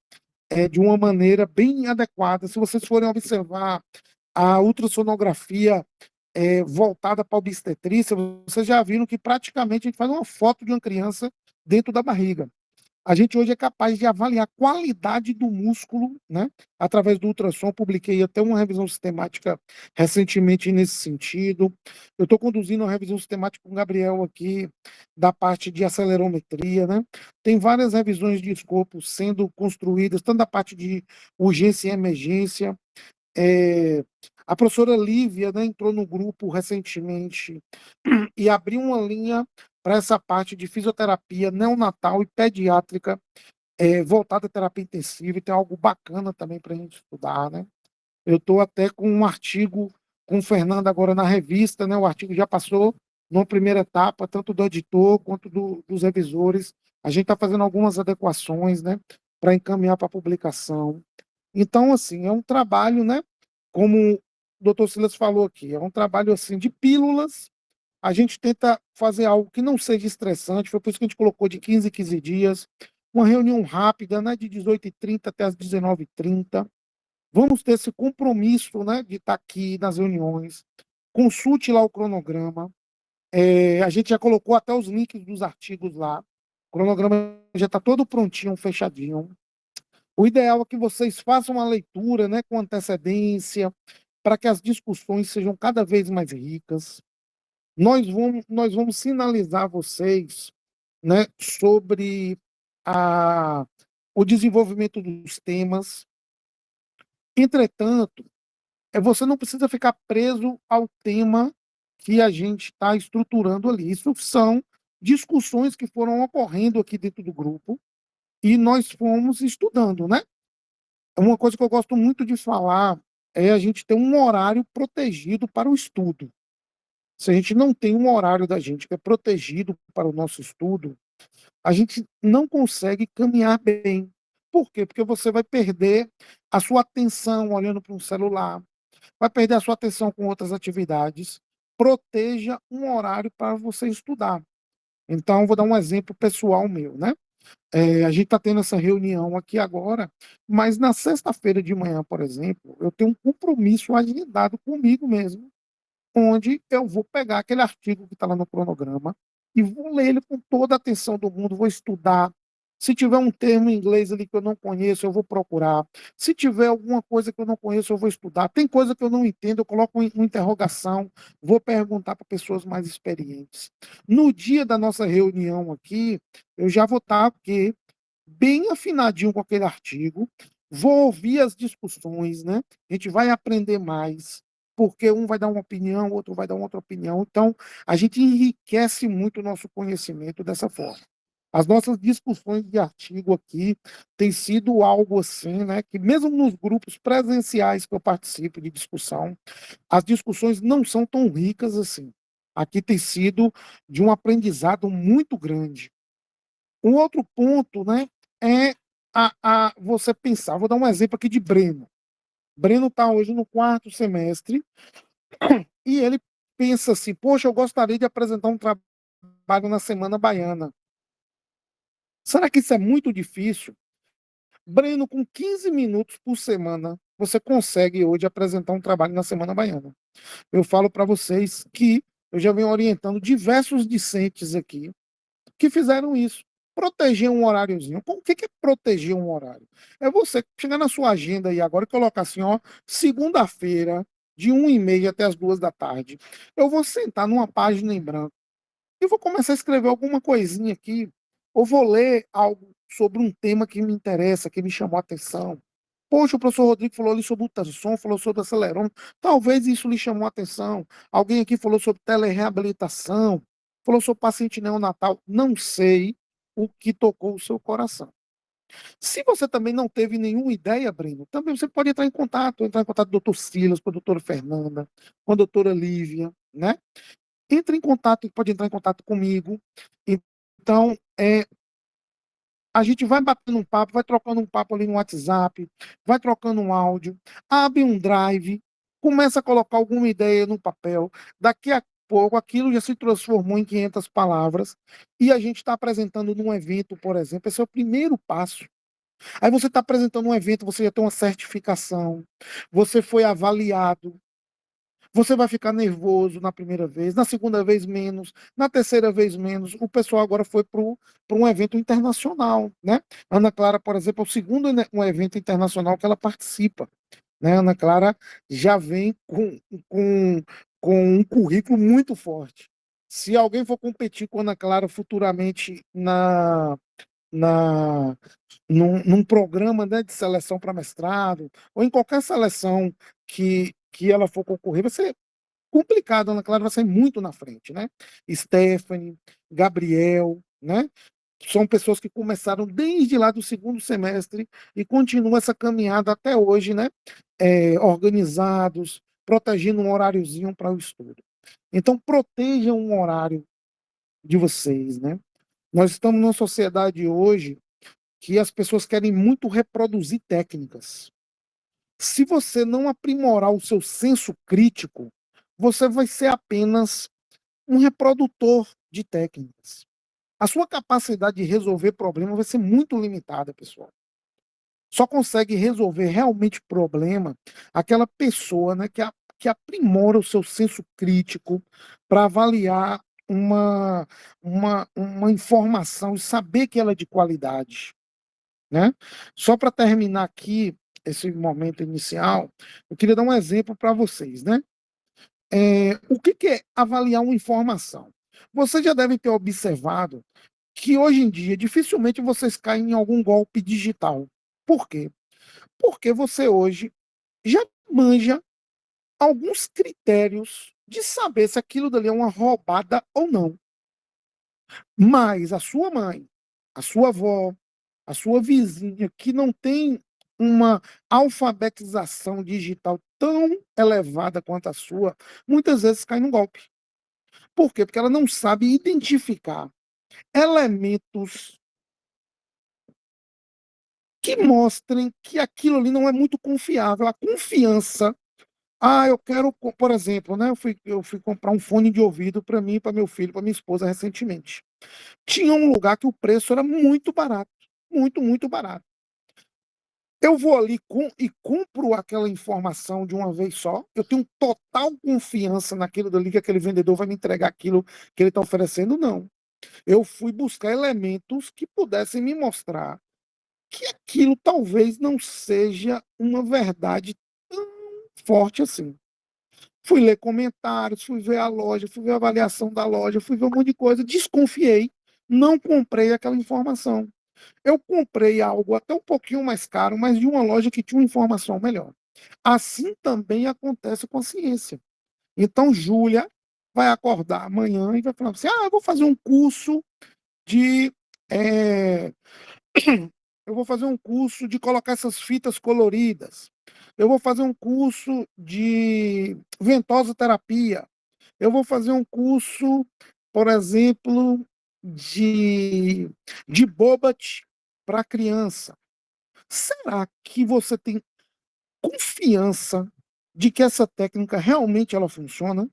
[SPEAKER 3] De uma maneira bem adequada. Se vocês forem observar a ultrassonografia voltada para a obstetrícia, vocês já viram que praticamente a gente faz uma foto de uma criança dentro da barriga. A gente hoje é capaz de avaliar a qualidade do músculo, né, através do ultrassom. Publiquei até uma revisão sistemática recentemente nesse sentido. Eu estou conduzindo uma revisão sistemática com o Gabriel aqui, da parte de acelerometria, né? Tem várias revisões de escopo sendo construídas, tanto da parte de urgência e emergência. A professora Lívia, né, entrou no grupo recentemente e abriu uma linha para essa parte de fisioterapia neonatal e pediátrica, voltada à terapia intensiva, e tem algo bacana também para a gente estudar, né? Eu estou até com um artigo com o Fernando agora na revista, né? O artigo já passou numa primeira etapa, tanto do editor quanto dos revisores. A gente está fazendo algumas adequações, né, para encaminhar para publicação. Então, assim, é um trabalho, né, como o doutor Silas falou aqui, é um trabalho assim de pílulas. A gente tenta fazer algo que não seja estressante, foi por isso que a gente colocou de 15 em 15 dias, uma reunião rápida, né, de 18h30 até as 19h30. Vamos ter esse compromisso, né, de estar aqui nas reuniões. Consulte lá o cronograma. A gente já colocou até os links dos artigos lá. O cronograma já está todo prontinho, fechadinho. O ideal é que vocês façam a leitura, né, com antecedência, para que as discussões sejam cada vez mais ricas. Nós vamos sinalizar a vocês, né, sobre o desenvolvimento dos temas. Entretanto, você não precisa ficar preso ao tema que a gente está estruturando ali. Isso são discussões que foram ocorrendo aqui dentro do grupo e nós fomos estudando, né? Uma coisa que eu gosto muito de falar é a gente ter um horário protegido para o estudo. Se a gente não tem um horário da gente que é protegido para o nosso estudo, a gente não consegue caminhar bem. Por quê? Porque você vai perder a sua atenção olhando para um celular, vai perder a sua atenção com outras atividades. Proteja um horário para você estudar. Então, vou dar um exemplo pessoal meu, né? A gente está tendo essa reunião aqui agora, mas na sexta-feira de manhã, por exemplo, eu tenho um compromisso agendado comigo mesmo, onde eu vou pegar aquele artigo que está lá no cronograma e vou ler ele com toda a atenção do mundo, vou estudar. Se tiver um termo em inglês ali que eu não conheço, eu vou procurar. Se tiver alguma coisa que eu não conheço, eu vou estudar. Tem coisa que eu não entendo, eu coloco uma interrogação, vou perguntar para pessoas mais experientes. No dia da nossa reunião aqui, eu já vou estar aqui, bem afinadinho com aquele artigo, vou ouvir as discussões, né? A gente vai aprender mais, porque um vai dar uma opinião, o outro vai dar outra opinião. Então, a gente enriquece muito o nosso conhecimento dessa forma. As nossas discussões de artigo aqui têm sido algo assim, né, que mesmo nos grupos presenciais que eu participo de discussão, as discussões não são tão ricas assim. Aqui tem sido de um aprendizado muito grande. Um outro ponto, né, é você pensar. Vou dar um exemplo aqui de Breno. Breno está hoje no 4º semestre e ele pensa assim: poxa, eu gostaria de apresentar um trabalho na Semana Baiana. Será que isso é muito difícil? Breno, com 15 minutos por semana, você consegue hoje apresentar um trabalho na Semana Baiana. Eu falo para vocês que eu já venho orientando diversos discentes aqui que fizeram isso. Proteger um horáriozinho. O que é proteger um horário? É você chegar na sua agenda aí agora e colocar assim, ó, segunda-feira, de 1h30 até as 2 da tarde, eu vou sentar numa página em branco e vou começar a escrever alguma coisinha aqui, ou vou ler algo sobre um tema que me interessa, que me chamou a atenção. Poxa, o professor Rodrigo falou ali sobre ultrassom, falou sobre acelerômetro, talvez isso lhe chamou a atenção. Alguém aqui falou sobre telereabilitação, falou sobre paciente neonatal, não sei o que tocou o seu coração. Se você também não teve nenhuma ideia, Breno, também você pode entrar em contato com o doutor Silas, com a doutora Fernanda, com a doutora Lívia, né? Entre em contato, pode entrar em contato comigo. Então, a gente vai batendo um papo, vai trocando um papo ali no WhatsApp, vai trocando um áudio, abre um drive, começa a colocar alguma ideia no papel, daqui a pouco aquilo já se transformou em 500 palavras, e a gente está apresentando num evento, por exemplo, esse é o primeiro passo. Aí você está apresentando um evento, você já tem uma certificação, você foi avaliado, Você vai ficar nervoso na primeira vez, na segunda vez menos, na terceira vez menos. O pessoal agora foi para um evento internacional, né? Ana Clara, por exemplo, é o segundo um evento internacional que ela participa, né? Ana Clara já vem com, com um currículo muito forte. Se alguém for competir com a Ana Clara futuramente na, num programa, né, de seleção para mestrado, ou em qualquer seleção que ela for concorrer, vai ser complicado, Ana Clara vai sair muito na frente, né? Stephanie, Gabriel, né? São pessoas que começaram desde lá do segundo semestre e continuam essa caminhada até hoje, né? Organizados, protegendo um horáriozinho para o estudo. Então, protejam um horário de vocês, né? Nós estamos numa sociedade hoje que as pessoas querem muito reproduzir técnicas. Se você não aprimorar o seu senso crítico, você vai ser apenas um reprodutor de técnicas. A sua capacidade de resolver problemas vai ser muito limitada, pessoal. Só consegue resolver realmente problema aquela pessoa, né, que aprimora o seu senso crítico para avaliar uma informação e saber que ela é de qualidade, né? Só para terminar aqui esse momento inicial, eu queria dar um exemplo para vocês, né? O que é avaliar uma informação? Vocês já devem ter observado que hoje em dia dificilmente vocês caem em algum golpe digital. Por quê? Porque você hoje já manja alguns critérios de saber se aquilo dali é uma roubada ou não. Mas a sua mãe, a sua avó, a sua vizinha, que não tem uma alfabetização digital tão elevada quanto a sua, muitas vezes cai no golpe. Por quê? Porque ela não sabe identificar elementos que mostrem que aquilo ali não é muito confiável. A confiança. Eu quero, por exemplo, né? Eu fui comprar um fone de ouvido para mim, para meu filho, para minha esposa recentemente. Tinha um lugar que o preço era muito barato, muito, muito barato. Eu vou ali e compro aquela informação de uma vez só. Eu tenho total confiança naquilo dali que aquele vendedor vai me entregar aquilo que ele está oferecendo, não. Eu fui buscar elementos que pudessem me mostrar que aquilo talvez não seja uma verdade tão forte assim. Fui ler comentários, fui ver a loja, fui ver a avaliação da loja, fui ver um monte de coisa, desconfiei, não comprei aquela informação. Eu comprei algo até um pouquinho mais caro, mas de uma loja que tinha uma informação melhor. Assim também acontece com a ciência. Então, Júlia vai acordar amanhã e vai falar assim: eu vou fazer um curso de. é, eu vou fazer um curso de colocar essas fitas coloridas. Eu vou fazer um curso de ventosoterapia. Eu vou fazer um curso, por exemplo, de Bobat para criança. Será que você tem confiança de que essa técnica realmente ela funciona?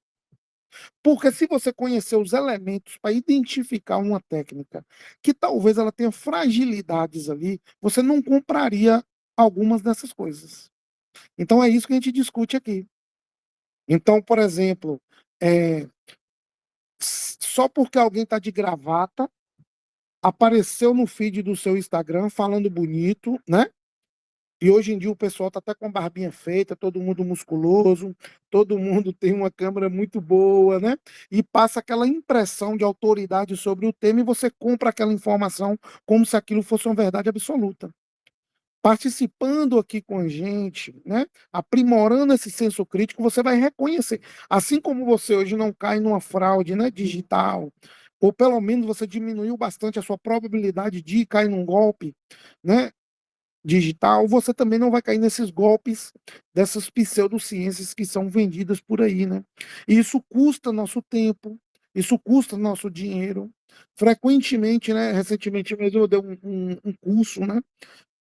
[SPEAKER 3] Porque se você conhecer os elementos para identificar uma técnica que talvez ela tenha fragilidades ali, você não compraria algumas dessas coisas. Então é isso que a gente discute aqui. Então, por exemplo, só porque alguém está de gravata, apareceu no feed do seu Instagram falando bonito, né? E hoje em dia o pessoal está até com a barbinha feita, todo mundo musculoso, todo mundo tem uma câmera muito boa, né? E passa aquela impressão de autoridade sobre o tema e você compra aquela informação como se aquilo fosse uma verdade absoluta. Participando aqui com a gente, né? Aprimorando esse senso crítico, você vai reconhecer. Assim como você hoje não cai numa fraude, né, digital, ou pelo menos você diminuiu bastante a sua probabilidade de cair num golpe, né, digital, você também não vai cair nesses golpes dessas pseudociências que são vendidas por aí, né? E isso custa nosso tempo, isso custa nosso dinheiro. Frequentemente, né? Recentemente mesmo eu dei um curso, né?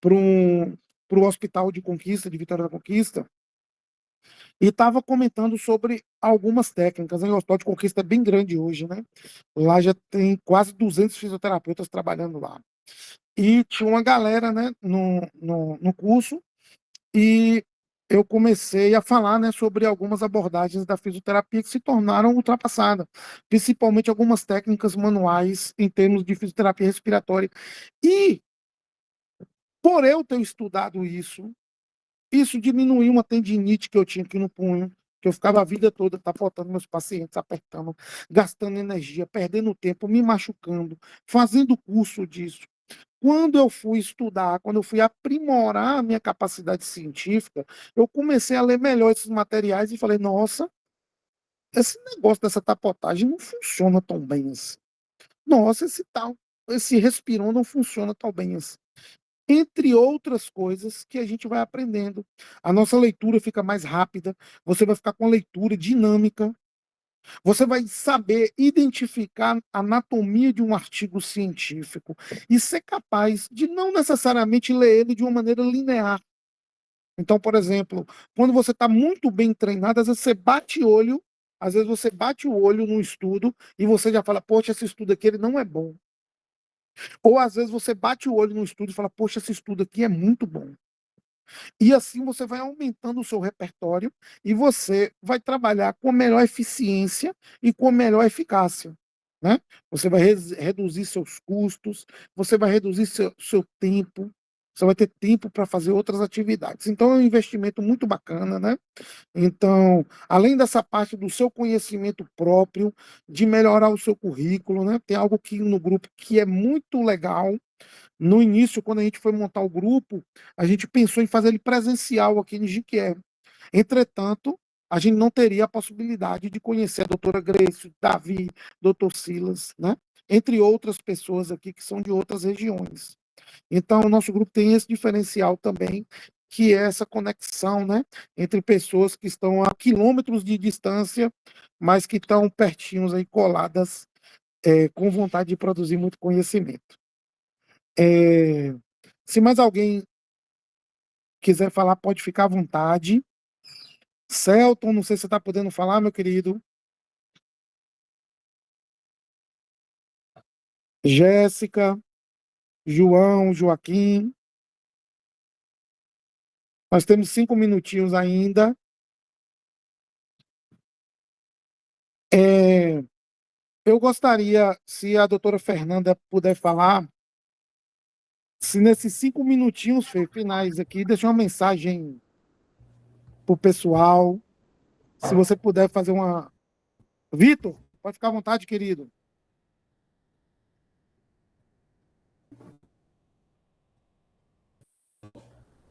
[SPEAKER 3] Para o Hospital de Conquista, de Vitória da Conquista, e estava comentando sobre algumas técnicas, né? O Hospital de Conquista é bem grande hoje, né? Lá já tem quase 200 fisioterapeutas trabalhando lá. E tinha uma galera, né, no curso, e eu comecei a falar, né, sobre algumas abordagens da fisioterapia que se tornaram ultrapassadas, principalmente algumas técnicas manuais em termos de fisioterapia respiratória. E, por eu ter estudado isso diminuiu uma tendinite que eu tinha aqui no punho, que eu ficava a vida toda tapotando meus pacientes, apertando, gastando energia, perdendo tempo, me machucando, fazendo curso disso. Quando eu fui estudar, quando eu fui aprimorar a minha capacidade científica, eu comecei a ler melhor esses materiais e falei, nossa, esse negócio dessa tapotagem não funciona tão bem assim. Nossa, esse respirão não funciona tão bem assim. Entre outras coisas que a gente vai aprendendo. A nossa leitura fica mais rápida, você vai ficar com a leitura dinâmica, você vai saber identificar a anatomia de um artigo científico e ser capaz de não necessariamente ler ele de uma maneira linear. Então, por exemplo, quando você está muito bem treinado, às vezes você bate o olho num estudo e você já fala, poxa, esse estudo aqui ele não é bom. Ou às vezes você bate o olho num estudo e fala, poxa, esse estudo aqui é muito bom. E assim você vai aumentando o seu repertório e você vai trabalhar com melhor eficiência e com melhor eficácia, né? Você vai reduzir seus custos, você vai reduzir seu tempo, você vai ter tempo para fazer outras atividades. Então é um investimento muito bacana, né? Então, além dessa parte do seu conhecimento próprio, de melhorar o seu currículo, né? Tem algo aqui no grupo que é muito legal. No início, quando a gente foi montar o grupo, a gente pensou em fazer ele presencial aqui em Jiquié. Entretanto, a gente não teria a possibilidade de conhecer a doutora Grace, Davi, doutor Silas, né? Entre outras pessoas aqui que são de outras regiões. Então, o nosso grupo tem esse diferencial também, que é essa conexão, né? Entre pessoas que estão a quilômetros de distância, mas que estão pertinhos aí, coladas, com vontade de produzir muito conhecimento. Se mais alguém quiser falar, pode ficar à vontade. Celton, não sei se você está podendo falar, meu querido. Jéssica, João, Joaquim. Nós temos 5 minutinhos ainda. Eu gostaria, se a doutora Fernanda puder falar, se nesses 5 minutinhos finais aqui, deixar uma mensagem para o pessoal. Se você puder fazer uma. Vitor, pode ficar à vontade, querido.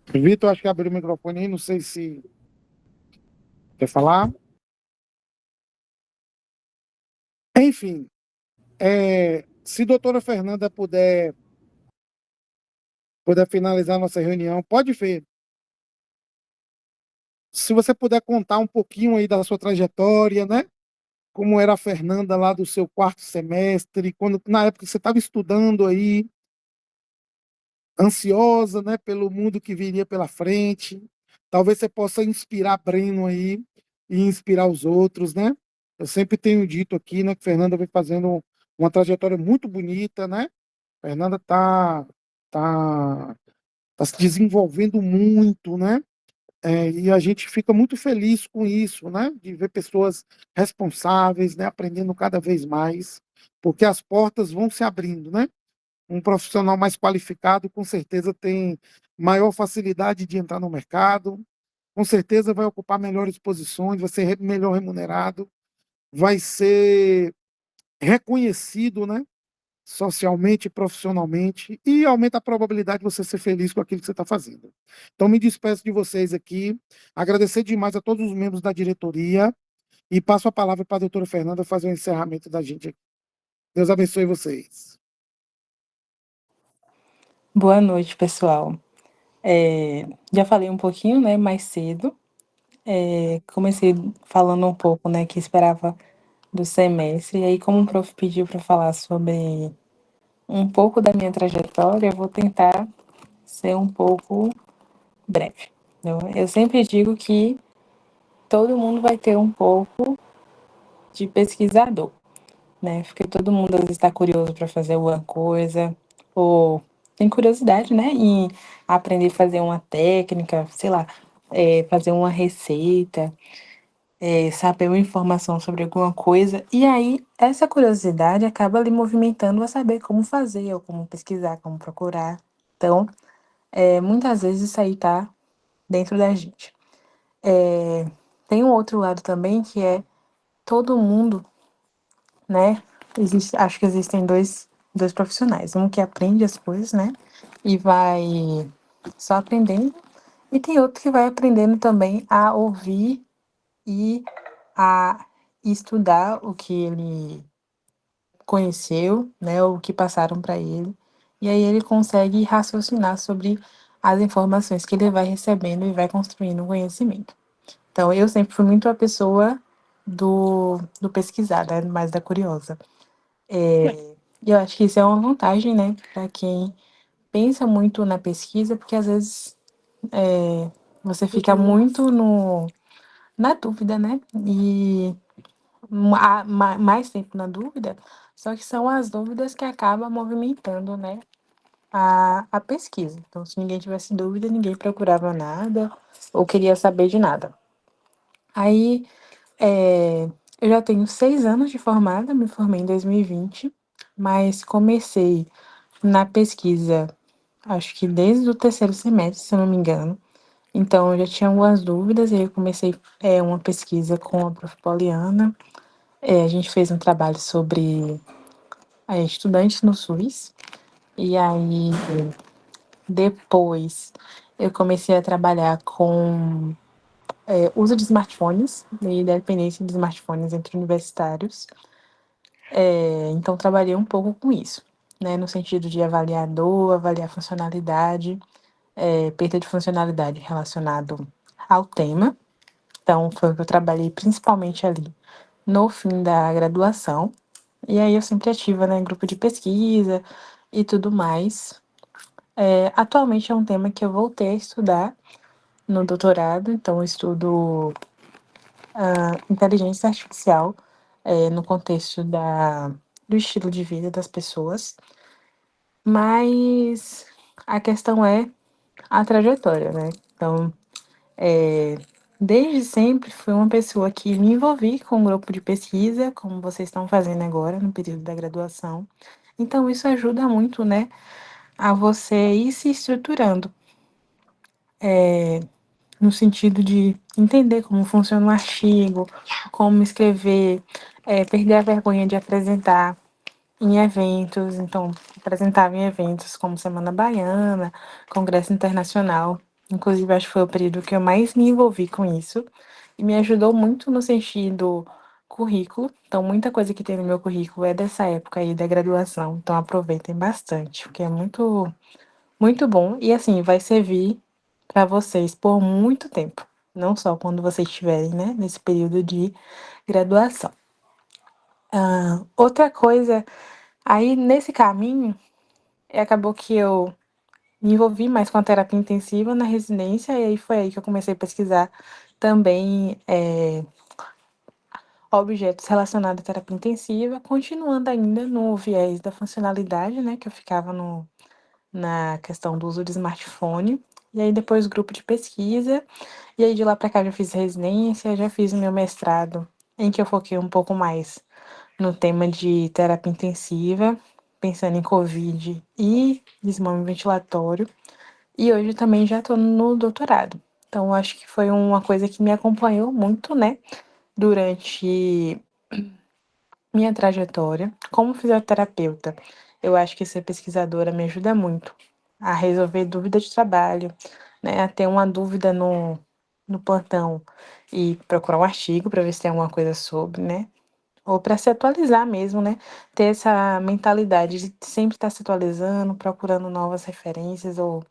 [SPEAKER 3] Vitor, acho que abriu o microfone aí, não sei se quer falar. Enfim, se a doutora Fernanda puder finalizar a nossa reunião, pode ver. Se você puder contar um pouquinho aí da sua trajetória, né? Como era a Fernanda lá do seu 4º semestre, quando, na época que você estava estudando aí, ansiosa, né, pelo mundo que viria pela frente. Talvez você possa inspirar Breno aí e inspirar os outros, né? Eu sempre tenho dito aqui, né, que Fernanda vem fazendo uma trajetória muito bonita, né? Fernanda tá se desenvolvendo muito, né? E a gente fica muito feliz com isso, né? De ver pessoas responsáveis, né? Aprendendo cada vez mais, porque as portas vão se abrindo, né? Um profissional mais qualificado, com certeza, tem maior facilidade de entrar no mercado, com certeza vai ocupar melhores posições, vai ser melhor remunerado, vai ser reconhecido, né? Socialmente, profissionalmente, e aumenta a probabilidade de você ser feliz com aquilo que você está fazendo. Então, me despeço de vocês aqui, agradecer demais a todos os membros da diretoria e passo a palavra para a doutora Fernanda fazer o encerramento da gente aqui. Deus abençoe vocês.
[SPEAKER 7] Boa noite, pessoal. Já falei um pouquinho, né, mais cedo. Comecei falando um pouco, né, que esperava do semestre. E aí, como o prof pediu para falar sobre um pouco da minha trajetória, eu vou tentar ser um pouco breve. Eu sempre digo que todo mundo vai ter um pouco de pesquisador, né? Porque todo mundo às vezes está curioso para fazer alguma coisa, ou tem curiosidade, né, em aprender a fazer uma técnica, sei lá, fazer uma receita, saber uma informação sobre alguma coisa, e aí essa curiosidade acaba lhe movimentando a saber como fazer, ou como pesquisar, como procurar. Então, muitas vezes isso aí tá dentro da gente. Tem um outro lado também que é todo mundo, né? Acho que existem dois profissionais. Um que aprende as coisas, né? E vai só aprendendo. E tem outro que vai aprendendo também a ouvir e a estudar o que ele conheceu, né? O que passaram para ele. E aí ele consegue raciocinar sobre as informações que ele vai recebendo e vai construindo um conhecimento. Então, eu sempre fui muito a pessoa do pesquisar, né? Mais da curiosa. E eu acho que isso é uma vantagem, né, para quem pensa muito na pesquisa, porque às vezes você fica muito na dúvida, né? E mais tempo na dúvida, só que são as dúvidas que acabam movimentando, né, a pesquisa. Então, se ninguém tivesse dúvida, ninguém procurava nada ou queria saber de nada. Aí, eu já tenho 6 anos de formada, me formei em 2020, mas comecei na pesquisa, acho que desde o terceiro semestre, se eu não me engano. Então, eu já tinha algumas dúvidas, e aí eu comecei uma pesquisa com a prof. Poliana. A gente fez um trabalho sobre estudantes no SUS, e aí depois eu comecei a trabalhar com uso de smartphones e dependência de smartphones entre universitários. Então, trabalhei um pouco com isso, né, no sentido de avaliar funcionalidade, perda de funcionalidade relacionado ao tema. Então, foi o que eu trabalhei principalmente ali no fim da graduação. E aí, eu sempre ativa, né, em grupo de pesquisa e tudo mais. Atualmente é um tema que eu voltei a estudar no doutorado, então eu estudo inteligência artificial no contexto do estilo de vida das pessoas. Mas a questão é a trajetória, né? Então, desde sempre fui uma pessoa que me envolvi com um grupo de pesquisa, como vocês estão fazendo agora, no período da graduação. Então, isso ajuda muito, né, a você ir se estruturando, no sentido de entender como funciona um artigo, como escrever, perder a vergonha de apresentar em eventos. Então, apresentava em eventos como Semana Baiana, Congresso Internacional. Inclusive, acho que foi o período que eu mais me envolvi com isso. E me ajudou muito no sentido currículo. Então, muita coisa que tem no meu currículo é dessa época aí da graduação. Então, aproveitem bastante, porque é muito, muito bom. E, assim, vai servir para vocês por muito tempo. Não só quando vocês estiverem, né, nesse período de graduação. Outra coisa, aí nesse caminho, acabou que eu me envolvi mais com a terapia intensiva na residência, e aí foi aí que eu comecei a pesquisar também objetos relacionados à terapia intensiva, continuando ainda no viés da funcionalidade, né, que eu ficava na questão do uso de smartphone, e aí depois grupo de pesquisa, e aí de lá para cá já fiz residência, já fiz o meu mestrado, em que eu foquei um pouco mais no tema de terapia intensiva, pensando em COVID e desmame ventilatório. E hoje também já estou no doutorado. Então, acho que foi uma coisa que me acompanhou muito, né, durante minha trajetória como fisioterapeuta. Eu acho que ser pesquisadora me ajuda muito a resolver dúvida de trabalho, né, a ter uma dúvida no plantão e procurar um artigo para ver se tem alguma coisa sobre, né, ou para se atualizar mesmo, né? Ter essa mentalidade de sempre estar se atualizando, procurando novas referências ou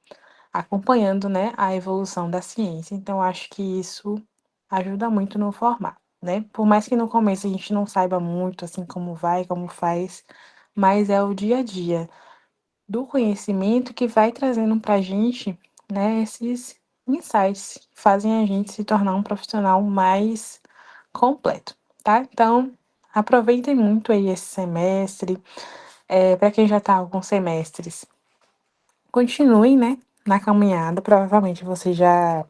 [SPEAKER 7] acompanhando, né, a evolução da ciência. Então, acho que isso ajuda muito no formar, né? Por mais que no começo a gente não saiba muito, assim, como vai, como faz, mas é o dia a dia do conhecimento que vai trazendo para a gente, né, esses insights que fazem a gente se tornar um profissional mais completo, tá? Então, aproveitem muito aí esse semestre. Para quem já está alguns semestres, continuem, né, na caminhada. Provavelmente vocês já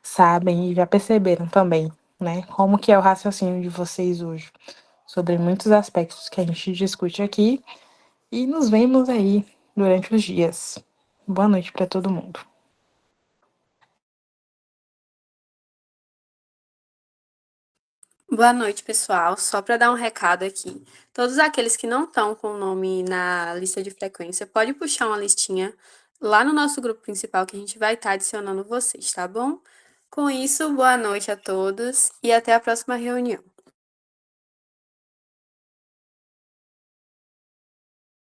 [SPEAKER 7] sabem e já perceberam também, né, como que é o raciocínio de vocês hoje sobre muitos aspectos que a gente discute aqui e nos vemos aí durante os dias. Boa noite para todo mundo.
[SPEAKER 1] Boa noite, pessoal. Só para dar um recado aqui, todos aqueles que não estão com o nome na lista de frequência, pode puxar uma listinha lá no nosso grupo principal que a gente vai estar adicionando vocês, tá bom? Com isso, boa noite a todos e até a próxima reunião.